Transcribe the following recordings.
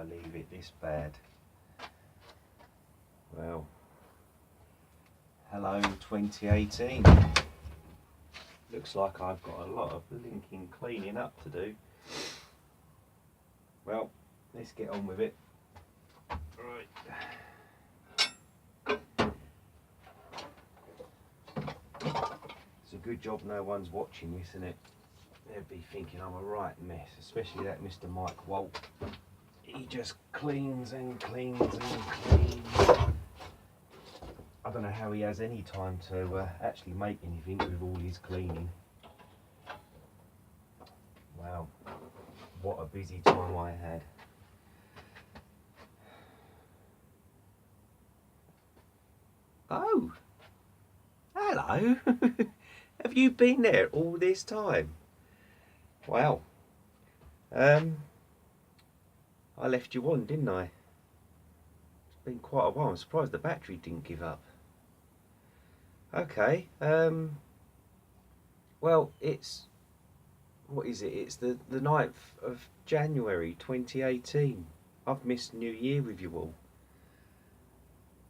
leave it this bad? Well, hello 2018. Looks like I've got a lot of blinking cleaning up to do. Well, let's get on with it. Right. It's a good job no one's watching this, isn't it? They'd be thinking I'm a right mess, especially that Mr. Mike Walt. He just cleans and cleans and cleans. I don't know how he has any time to actually make anything with all his cleaning. Wow, what a busy time I had. Oh, hello. Have you been there all this time? Wow. I left you on, didn't I? It's been quite a while. I'm surprised the battery didn't give up. Okay. Well, it's... what is it? It's the 9th of January 2018. I've missed New Year with you all.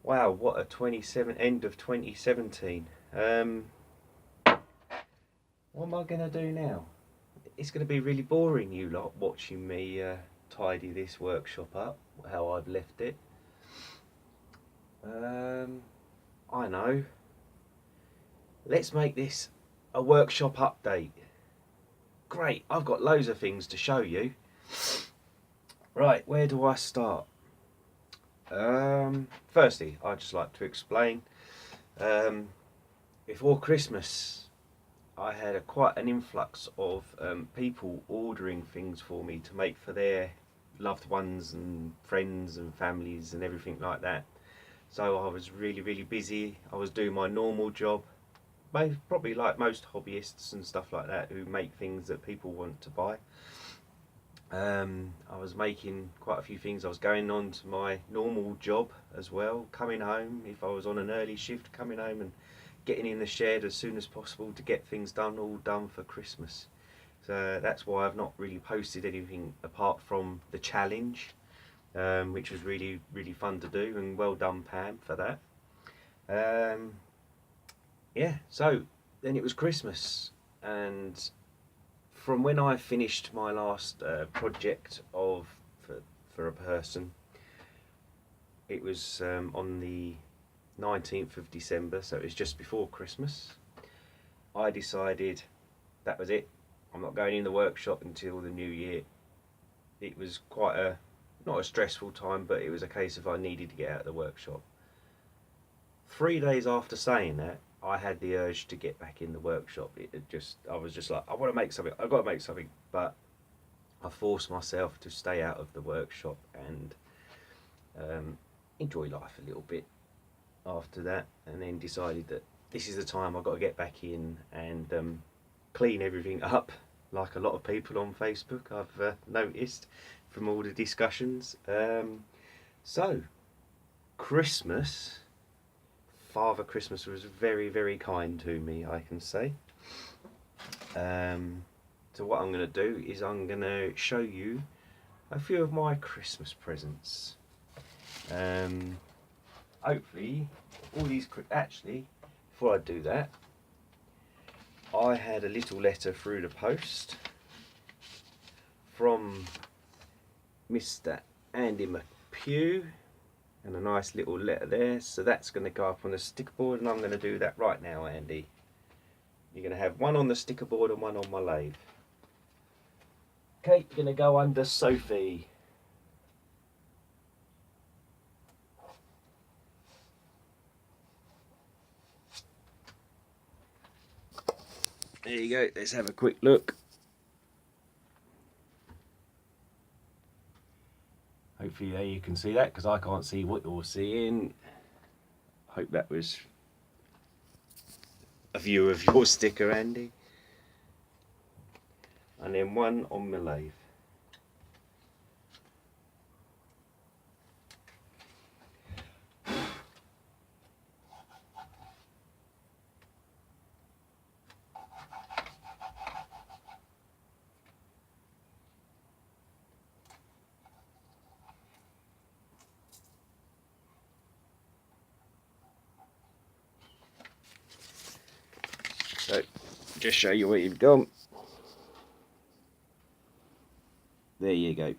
Wow, what a end of 2017. What am I going to do now? It's going to be really boring, you lot, watching me tidy this workshop up, how I've left it. I know. Let's make this a workshop update. Great, I've got loads of things to show you. Right, where do I start? Firstly, I'd just like to explain, before Christmas I had quite an influx of people ordering things for me to make for their loved ones and friends and families and everything like that. So I was really busy. I was doing my normal job, probably like most hobbyists and stuff like that who make things that people want to buy. I was making quite a few things. I was going on to my normal job as well, coming home if I was on an early shift, coming home and getting in the shed as soon as possible to get things done, all done for Christmas. So that's why I've not really posted anything apart from the challenge, which was really fun to do, and well done Pam for that. Yeah, so then it was Christmas, and from when I finished my last project for a person, it was on the 19th of December, so it was just before Christmas. I decided that was it. I'm not going in the workshop until the new year. It was quite not a stressful time, but it was a case of I needed to get out of the workshop. 3 days after saying that, I had the urge to get back in the workshop. I was just like, I want to make something, I've got to make something, but I forced myself to stay out of the workshop and enjoy life a little bit after that, and then decided that this is the time I've got to get back in and clean everything up, like a lot of people on Facebook I've noticed from all the discussions. So Christmas, Father Christmas was very kind to me, I can say. So what I'm going to do is I'm going to show you a few of my Christmas presents. Hopefully all these, actually before I do that, I had a little letter through the post from Mr. Andy McPew, and a nice little letter there, so that's going to go up on the sticker board, and I'm going to do that right now, Andy. You're going to have one on the sticker board and one on my lathe. Okay, you're going to go under Sophie. There you go, let's have a quick look. Hopefully there you can see that, because I can't see what you're seeing. Hope that was a view of your sticker, Andy. And then one on my lathe. So just show you where you've gone. There you go.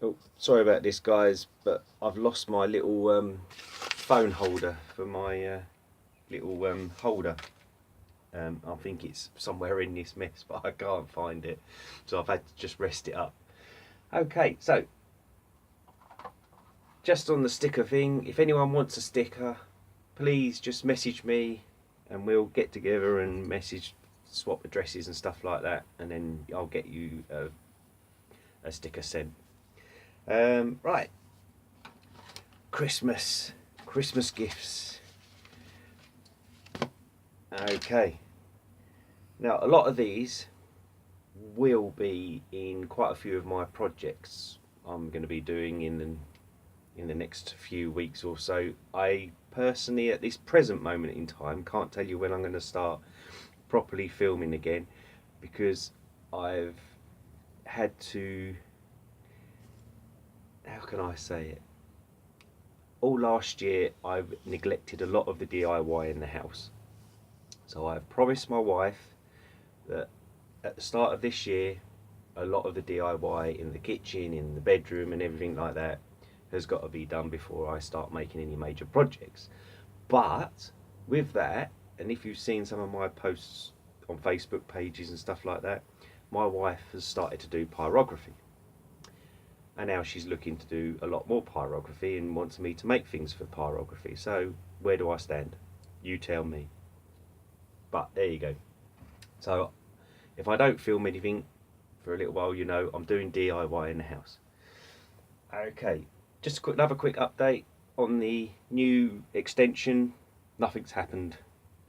Oh, sorry about this, guys, but I've lost my little phone holder for my little holder. I think it's somewhere in this mess, but I can't find it, so I've had to just rest it up. Okay, so just on the sticker thing, if anyone wants a sticker, please just message me and we'll get together and swap addresses and stuff like that, and then I'll get you a sticker sent. Right, Christmas gifts. Okay, now a lot of these will be in quite a few of my projects I'm going to be doing in the next few weeks or so. I personally, at this present moment in time, can't tell you when I'm going to start properly filming again, because I've had to, how can I say it, all last year I've neglected a lot of the DIY in the house. So I've promised my wife that at the start of this year, a lot of the DIY in the kitchen, in the bedroom and everything like that has got to be done before I start making any major projects. But with that, and if you've seen some of my posts on Facebook pages and stuff like that, my wife has started to do pyrography. And now she's looking to do a lot more pyrography and wants me to make things for pyrography. So where do I stand? You tell me. But there you go. So if I don't film anything for a little while, you know I'm doing DIY in the house. Okay, just another quick update on the new extension. Nothing's happened.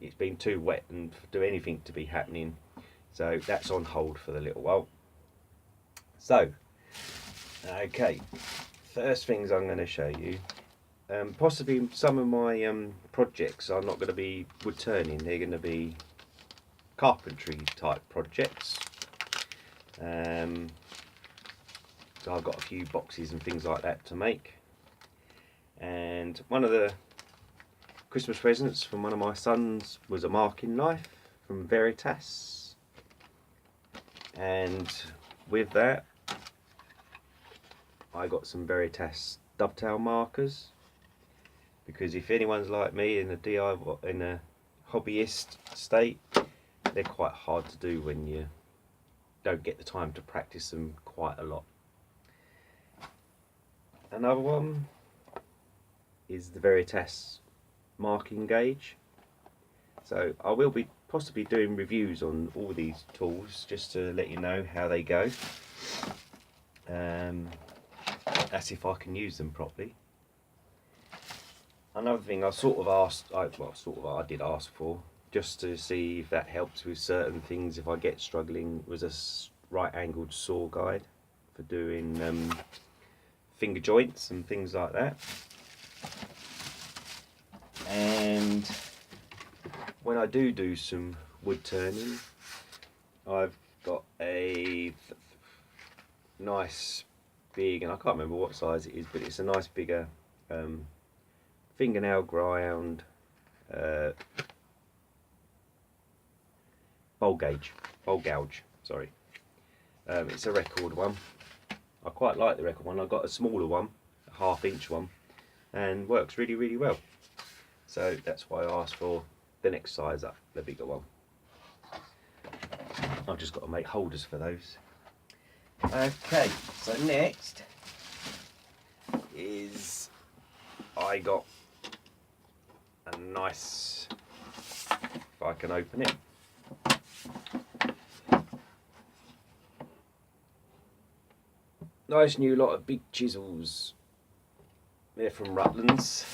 It's been too wet and to do anything to be happening. So that's on hold for the little while. So, okay, first things I'm going to show you. Possibly some of my projects are not going to be wood turning, they're going to be carpentry type projects. So I've got a few boxes and things like that to make. And one of the Christmas presents from one of my sons was a marking knife from Veritas. And with that, I got some Veritas dovetail markers, because if anyone's like me in a DIY, in a hobbyist state, they're quite hard to do when you don't get the time to practice them quite a lot. Another one is the Veritas marking gauge. So I will be possibly doing reviews on all these tools just to let you know how they go. That's if I can use them properly. Another thing I did ask for, just to see if that helps with certain things if I get struggling, was a right angled saw guide for doing finger joints and things like that. And when I do some wood turning, I've got a nice big, and I can't remember what size it is, but it's a nice bigger fingernail ground bowl gouge, sorry. It's a record one. I quite like the record one. I got a smaller one, a 1/2 inch one, and works really, really well. So that's why I asked for the next size up, the bigger one. I've just got to make holders for those. Okay, so next is I got a nice, if I can open it, nice new lot of big chisels. They're from Rutlands.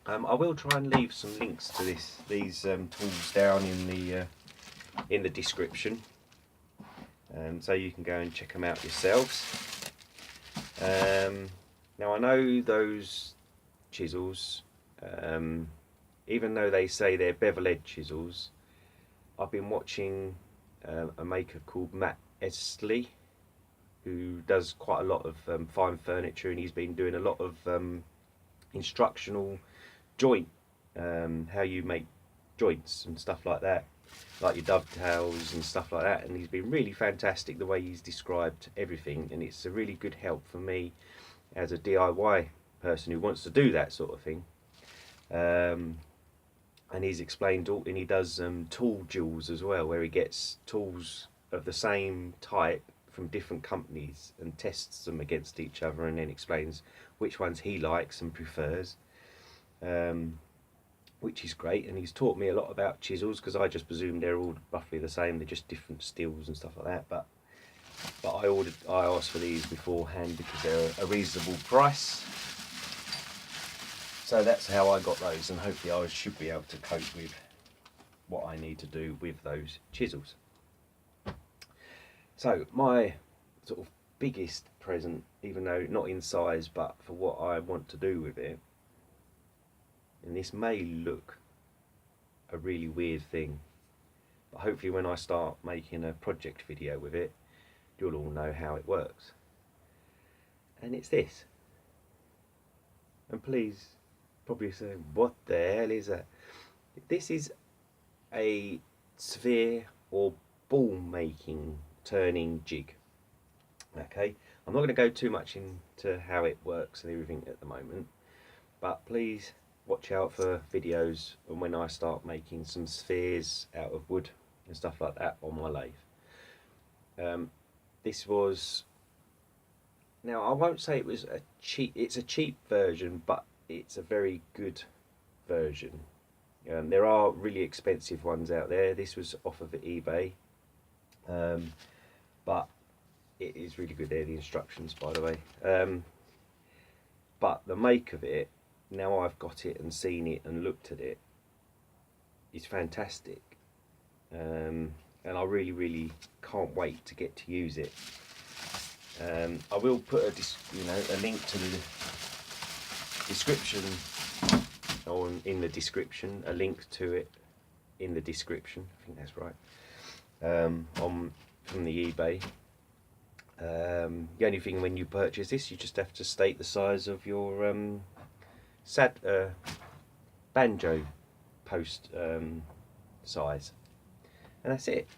I will try and leave some links to these tools down in the description, so you can go and check them out yourselves. Now I know those chisels, even though they say they're bevel edge chisels, I've been watching a maker called Matt Esley, who does quite a lot of fine furniture, and he's been doing a lot of instructional joint, how you make joints and stuff like that, like your dovetails and stuff like that. And he's been really fantastic the way he's described everything, and it's a really good help for me as a DIY person who wants to do that sort of thing. And he's explained all, and he does tool duels as well, where he gets tools of the same type from different companies and tests them against each other, and then explains which ones he likes and prefers, which is great. And he's taught me a lot about chisels, because I just presumed they're all roughly the same, they're just different steels and stuff like that. But I asked for these beforehand because they're a reasonable price. So that's how I got those, and hopefully I should be able to cope with what I need to do with those chisels. So my sort of biggest present, even though not in size, but for what I want to do with it, and this may look a really weird thing, but hopefully when I start making a project video with it, you'll all know how it works. And it's this. And please probably say, what the hell is that? This is a sphere or ball making turning jig. Okay, I'm not going to go too much into how it works and everything at the moment, but please watch out for videos and when I start making some spheres out of wood and stuff like that on my lathe. This was, now I won't say it was a cheap, it's a cheap version, but it's a very good version. There are really expensive ones out there. This was off of eBay, but it is really good. There, the instructions, by the way. But the make of it, now I've got it and seen it and looked at it, is fantastic. And I really can't wait to get to use it. I will put a link to the description, or in the description, a link to it in the description. I think that's right. From the eBay. The only thing when you purchase this, you just have to state the size of your banjo post size, and that's it.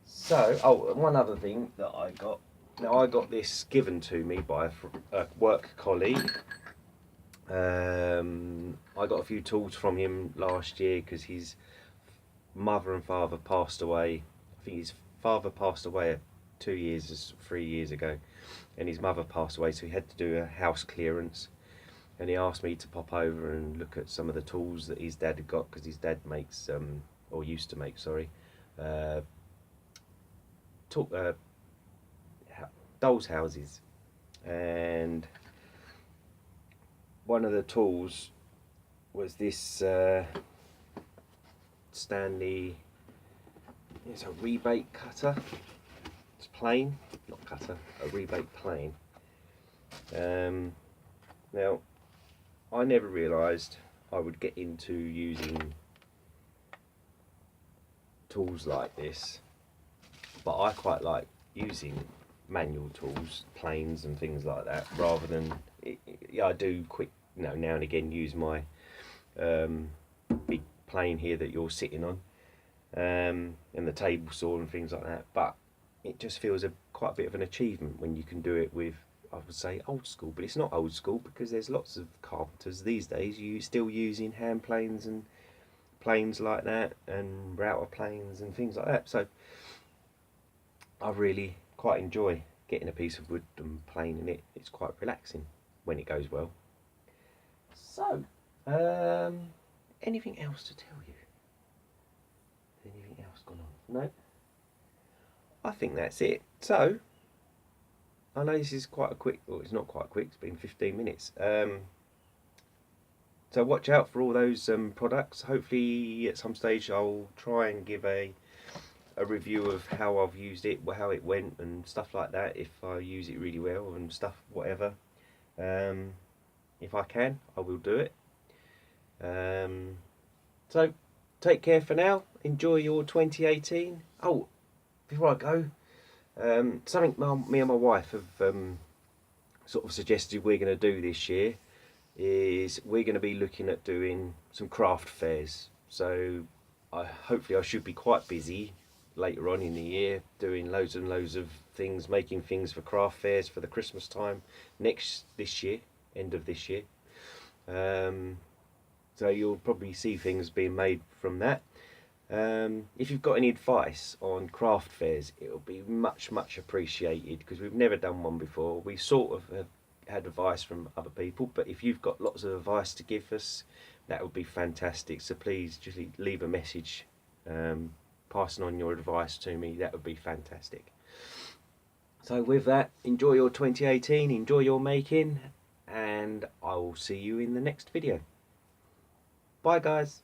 So, one other thing that I got. Now I got this given to me by a work colleague. I got a few tools from him last year because his mother and father passed away. I think his father passed away 3 years ago, and his mother passed away, so he had to do a house clearance, and he asked me to pop over and look at some of the tools that his dad had got, because his dad makes or used to make, dolls' houses. And one of the tools was this Stanley, it's a rebate cutter. It's plane, not cutter, a rebate plane. Now, I never realised I would get into using tools like this, but I quite like using manual tools, planes and things like that, rather than, yeah, I do quick, now and again use my big plane here that you're sitting on, and the table saw and things like that, but it just feels quite a bit of an achievement when you can do it with, I would say, old school, but it's not old school, because there's lots of carpenters these days still using hand planes and planes like that, and router planes and things like that. So I really quite enjoy getting a piece of wood and planing it. It's quite relaxing when it goes well. So, anything else to tell you? Anything else gone on? No? I think that's it. So, I know this is quite a quick, well, it's not quite quick, it's been 15 minutes. So watch out for all those products. Hopefully at some stage I'll try and give a review of how I've used it, how it went and stuff like that, if I use it really well and stuff, whatever. If I can, I will do it. So take care for now. Enjoy your 2018. Oh, before I go, Something me and my wife have sort of suggested we're going to do this year is we're going to be looking at doing some craft fairs. So hopefully I should be quite busy later on in the year doing loads and loads of things, making things for craft fairs for the Christmas time this year, end of this year. So you'll probably see things being made from that. If you've got any advice on craft fairs, it'll be much appreciated, because we've never done one before. We sort of have had advice from other people, but if you've got lots of advice to give us, that would be fantastic. So please just leave a message passing on your advice to me. That would be fantastic. So with that, enjoy your 2018, enjoy your making, and I will see you in the next video. Bye guys.